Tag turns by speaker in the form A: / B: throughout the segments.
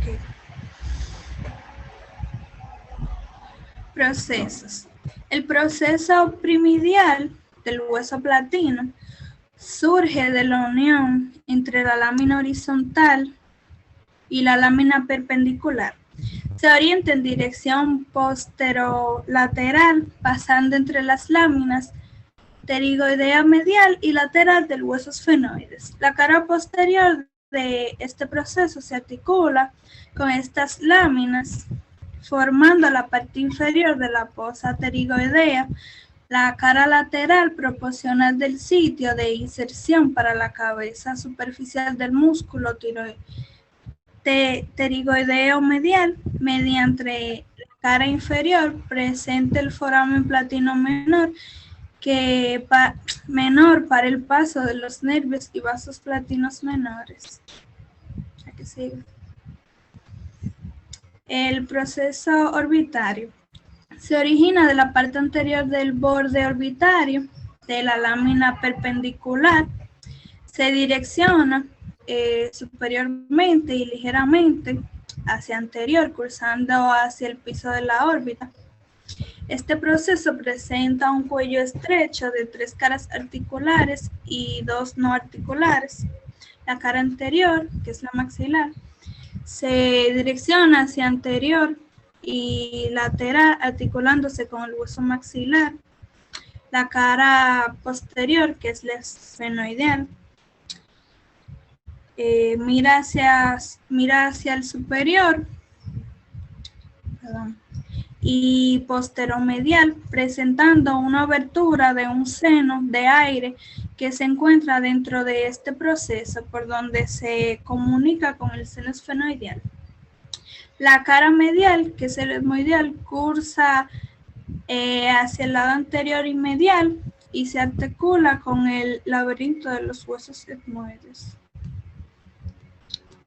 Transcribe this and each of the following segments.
A: Okay. Procesos. El proceso primidial del hueso platino surge de la unión entre la lámina horizontal y la lámina perpendicular. Se orienta en dirección posterolateral, pasando entre las láminas pterigoidea medial y lateral del hueso esfenoides. La cara posterior de este proceso se articula con estas láminas, formando la parte inferior de la fosa pterigoidea. La cara lateral proporciona del sitio de inserción para la cabeza superficial del músculo pterigoideo medial. Mediante la cara inferior presenta el foramen platino menor, que menor para el paso de los nervios y vasos platinos menores. Aquí sigue. El proceso orbitario se origina de la parte anterior del borde orbitario de la lámina perpendicular. Se direcciona superiormente y ligeramente hacia anterior, cursando hacia el piso de la órbita. Este proceso presenta un cuello estrecho de 3 caras articulares y 2 no articulares. La cara anterior, que es la maxilar, se direcciona hacia anterior y lateral, articulándose con el hueso maxilar. La cara posterior, que es la esfenoideal, mira hacia el superior, y posteromedial, presentando una abertura de un seno de aire que se encuentra dentro de este proceso, por donde se comunica con el seno esfenoideal. La cara medial, que es el etmoideal, cursa hacia el lado anterior y medial y se articula con el laberinto de los huesos etmoides.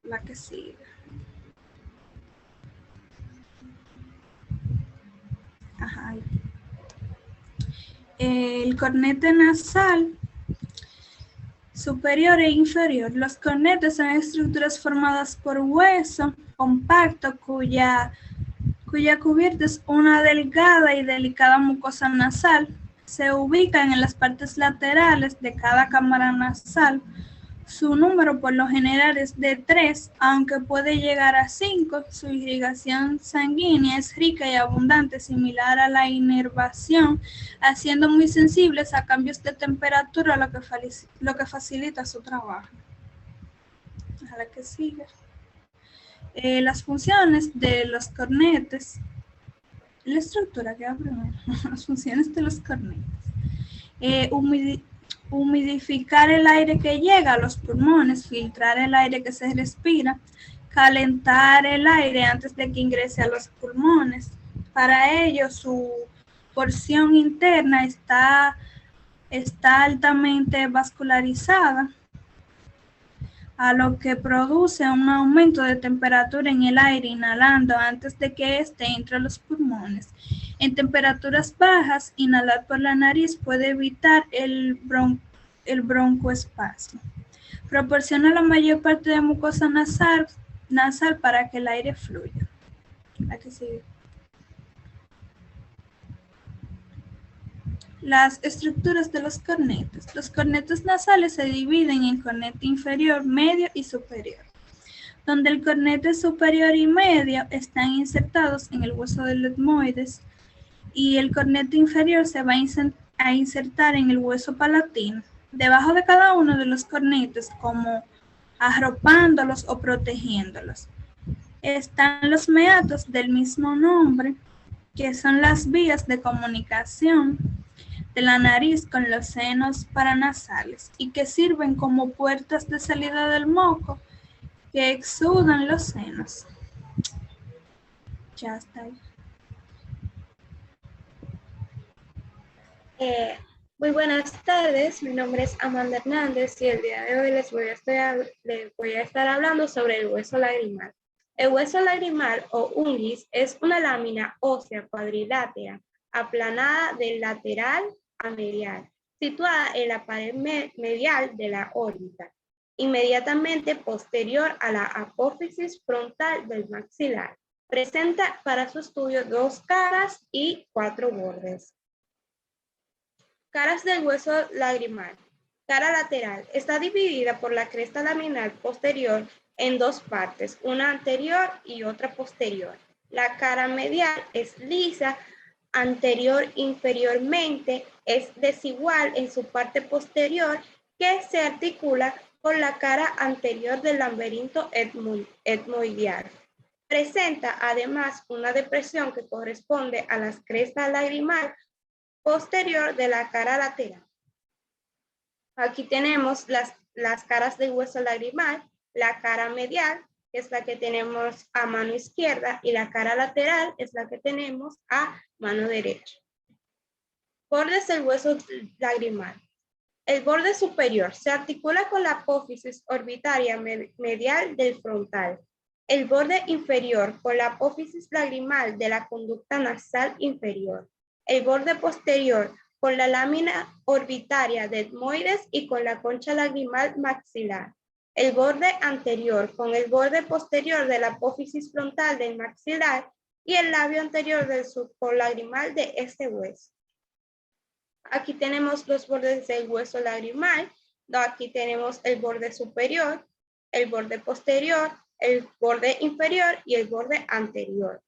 A: La que sigue. Ajá. El cornete nasal superior e inferior. Los cornetes son estructuras formadas por hueso compacto cuya cubierta es una delgada y delicada mucosa nasal. Se ubican en las partes laterales de cada cámara nasal. Su número por lo general es de 3, aunque puede llegar a 5. Su irrigación sanguínea es rica y abundante, similar a la inervación, haciendo muy sensibles a cambios de temperatura, lo que facilita su trabajo. A la que sigue. Las funciones de los cornetes. La estructura que va primero. Las funciones de los cornetes. Humidificar el aire que llega a los pulmones, filtrar el aire que se respira, calentar el aire antes de que ingrese a los pulmones. Para ello, su porción interna está altamente vascularizada, a lo que produce un aumento de temperatura en el aire inhalando antes de que éste entre a los pulmones. En temperaturas bajas, inhalar por la nariz puede evitar el broncoespasmo. Proporciona la mayor parte de mucosa nasal para que el aire fluya. Aquí sigue. Las estructuras de los cornetes. Los cornetes nasales se dividen en cornete inferior, medio y superior, donde el cornete superior y medio están insertados en el hueso del etmoides y el cornete inferior se va a insertar en el hueso palatino. Debajo de cada uno de los cornetes, como arropándolos o protegiéndolos, están los meatos del mismo nombre, que son las vías de comunicación de la nariz con los senos paranasales y que sirven como puertas de salida del moco que exudan los senos. Ya está ahí.
B: Muy buenas tardes, mi nombre es Amanda Hernández y el día de hoy les voy a estar hablando sobre el hueso lagrimal. El hueso lagrimal o unguis es una lámina ósea cuadrilátera aplanada de lateral a medial, situada en la pared medial de la órbita. inmediatamente posterior a la apófisis frontal del maxilar. Presenta para su estudio 2 caras y 4 bordes. Caras del hueso lagrimal. Cara lateral. Está dividida por la cresta laminar posterior en 2 partes, una anterior y otra posterior. La cara medial es lisa, anterior inferiormente es desigual en su parte posterior, que se articula con la cara anterior del laberinto etmoideal. Presenta además una depresión que corresponde a las crestas lagrimal posterior de la cara lateral. Aquí tenemos las caras del hueso lagrimal, la cara medial, que es la que tenemos a mano izquierda, y la cara lateral es la que tenemos a mano derecha. Bordes del hueso lagrimal. El borde superior se articula con la apófisis orbitaria medial del frontal. El borde inferior con la apófisis lagrimal de la conducta nasal inferior. El borde posterior con la lámina orbitaria de etmoides y con la concha lagrimal maxilar. El borde anterior con el borde posterior de la apófisis frontal del maxilar y el labio anterior del surco lagrimal de este hueso. Aquí tenemos los bordes del hueso lagrimal. Aquí tenemos el borde superior, el borde posterior, el borde inferior y el borde anterior.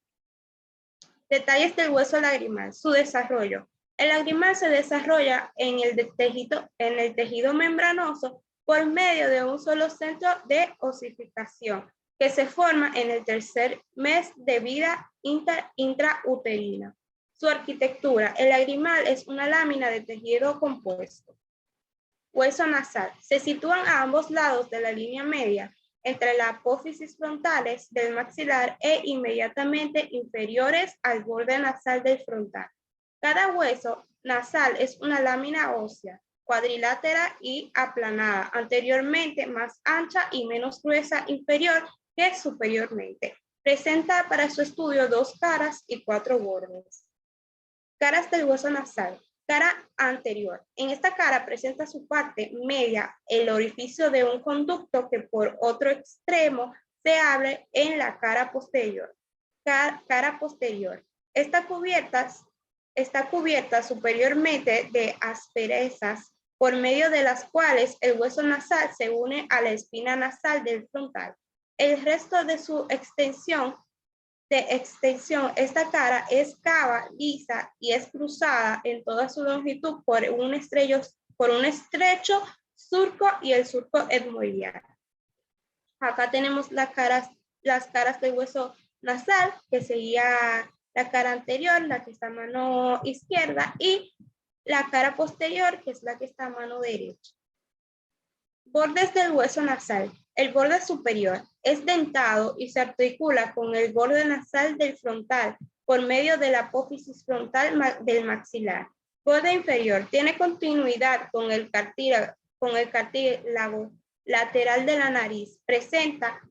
B: Detalles del hueso lagrimal. Su desarrollo. El lagrimal se desarrolla en el tejido membranoso por medio de un solo centro de osificación que se forma en el tercer mes de vida intrauterina. Su arquitectura. El lagrimal es una lámina de tejido compuesto. Hueso nasal. Se sitúan a ambos lados de la línea media entre las apófisis frontales del maxilar e inmediatamente inferiores al borde nasal del frontal. Cada hueso nasal es una lámina ósea, cuadrilátera y aplanada, anteriormente más ancha y menos gruesa inferior que superiormente. Presenta para su estudio 2 caras y 4 bordes. Caras del hueso nasal. Cara anterior. En esta cara presenta su parte media el orificio de un conducto que por otro extremo se abre en la cara posterior. Cara posterior. Está cubierta superiormente de asperezas por medio de las cuales el hueso nasal se une a la espina nasal del frontal. El resto de su extensión, esta cara es cava, lisa y es cruzada en toda su longitud por un estrecho surco y el surco etmoideal. Acá tenemos las caras del hueso nasal, que sería la cara anterior, la que está a mano izquierda, y la cara posterior, que es la que está a mano derecha. Bordes del hueso nasal. El borde superior es dentado y se articula con el borde nasal del frontal por medio de la apófisis frontal del maxilar. Borde inferior tiene continuidad con el cartílago lateral de la nariz. Presenta,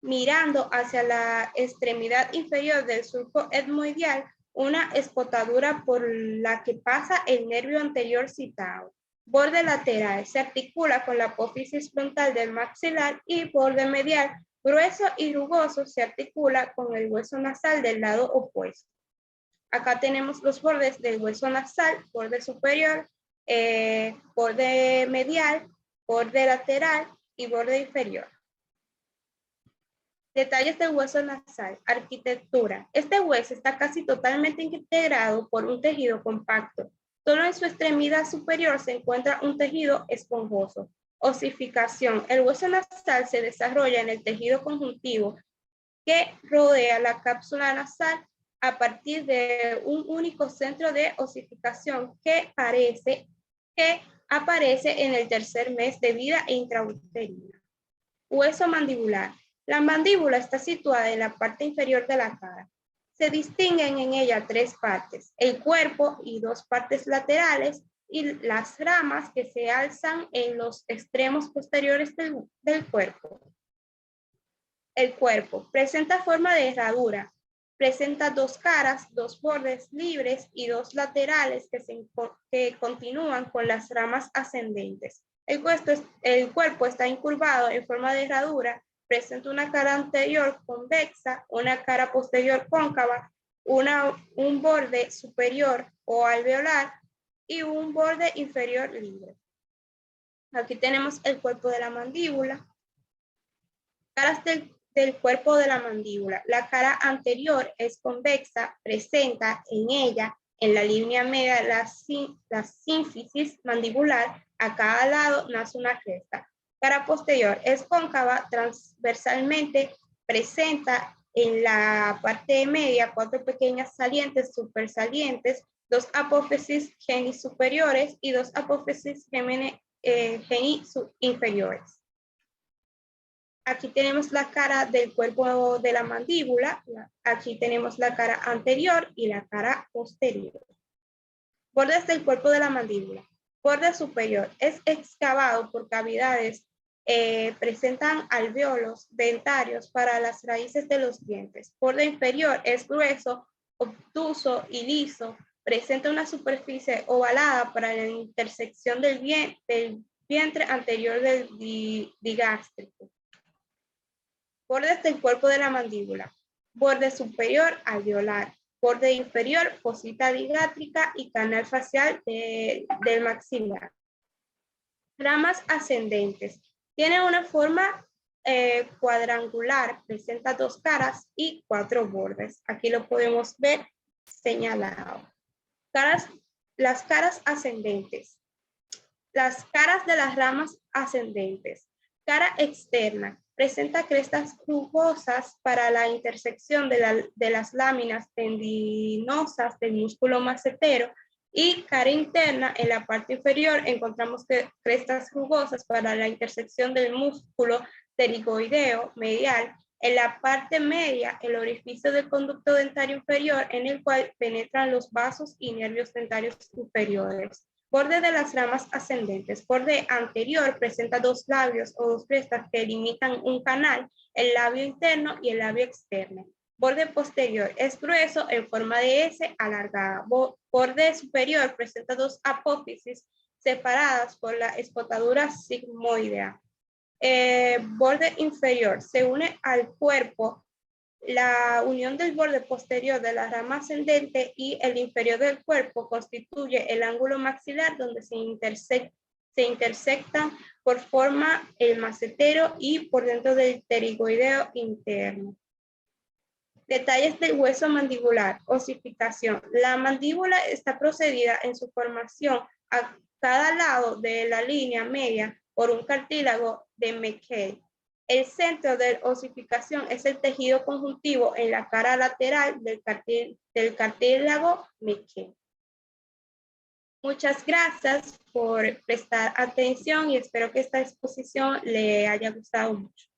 B: mirando hacia la extremidad inferior del surco etmoideal, una espotadura por la que pasa el nervio anterior citado. Borde lateral se articula con la apófisis frontal del maxilar y borde medial, grueso y rugoso, se articula con el hueso nasal del lado opuesto. Acá tenemos los bordes del hueso nasal, borde superior, borde medial, borde lateral y borde inferior. Detalles del hueso nasal. Arquitectura. Este hueso está casi totalmente integrado por un tejido compacto. Solo en su extremidad superior se encuentra un tejido esponjoso. Osificación. El hueso nasal se desarrolla en el tejido conjuntivo que rodea la cápsula nasal a partir de un único centro de osificación que aparece en el tercer mes de vida intrauterina. Hueso mandibular. La mandíbula está situada en la parte inferior de la cara. Se distinguen en ella 3 partes, el cuerpo y 2 partes laterales y las ramas que se alzan en los extremos posteriores del cuerpo. El cuerpo presenta forma de herradura, presenta 2 caras, 2 bordes libres y 2 laterales que continúan con las ramas ascendentes. El cuerpo está incurvado en forma de herradura, presenta una cara anterior convexa, una cara posterior cóncava, un borde superior o alveolar y un borde inferior libre. Aquí tenemos el cuerpo de la mandíbula. Caras del cuerpo de la mandíbula. La cara anterior es convexa, presenta en ella, en la línea media, la sínfisis mandibular. A cada lado nace una cresta. Cara posterior es cóncava, transversalmente, presenta en la parte media 4 pequeñas salientes supersalientes, 2 apófisis genisuperiores y 2 apófisis genisinferiores. Aquí tenemos la cara del cuerpo de la mandíbula. Aquí tenemos la cara anterior y la cara posterior. Bordes del cuerpo de la mandíbula. Borde superior es excavado por cavidades, presentan alvéolos dentarios para las raíces de los dientes. Borde inferior es grueso, obtuso y liso. Presenta una superficie ovalada para la intersección del vientre anterior del digástrico. Bordes del cuerpo de la mandíbula. Borde superior alveolar. Borde inferior fosita digástrica y canal facial del maxilar. Ramas ascendentes. Tiene una forma cuadrangular. Presenta 2 caras y 4 bordes. Aquí lo podemos ver señalado. Las caras ascendentes. Las caras de las ramas ascendentes. Cara externa. Presenta crestas rugosas para la intersección de las láminas tendinosas del músculo macetero y cara interna. En la parte inferior encontramos crestas rugosas para la intersección del músculo pterigoideo medial. En la parte media, el orificio del conducto dentario inferior en el cual penetran los vasos y nervios dentarios inferiores. Borde de las ramas ascendentes. Borde anterior presenta 2 labios o 2 crestas que delimitan un canal, el labio interno y el labio externo. Borde posterior es grueso en forma de S alargada. Borde superior presenta 2 apófisis separadas por la espotadura sigmoidea. Borde inferior se une al cuerpo. La unión del borde posterior de la rama ascendente y el inferior del cuerpo constituye el ángulo maxilar donde se intersectan por forma el macetero y por dentro del pterigoideo interno. Detalles del hueso mandibular. Osificación. La mandíbula está procedida en su formación a cada lado de la línea media por un cartílago de Meckel. El centro de osificación es el tejido conjuntivo en la cara lateral del cartílago Meckel. Muchas gracias por prestar atención y espero que esta exposición le haya gustado mucho.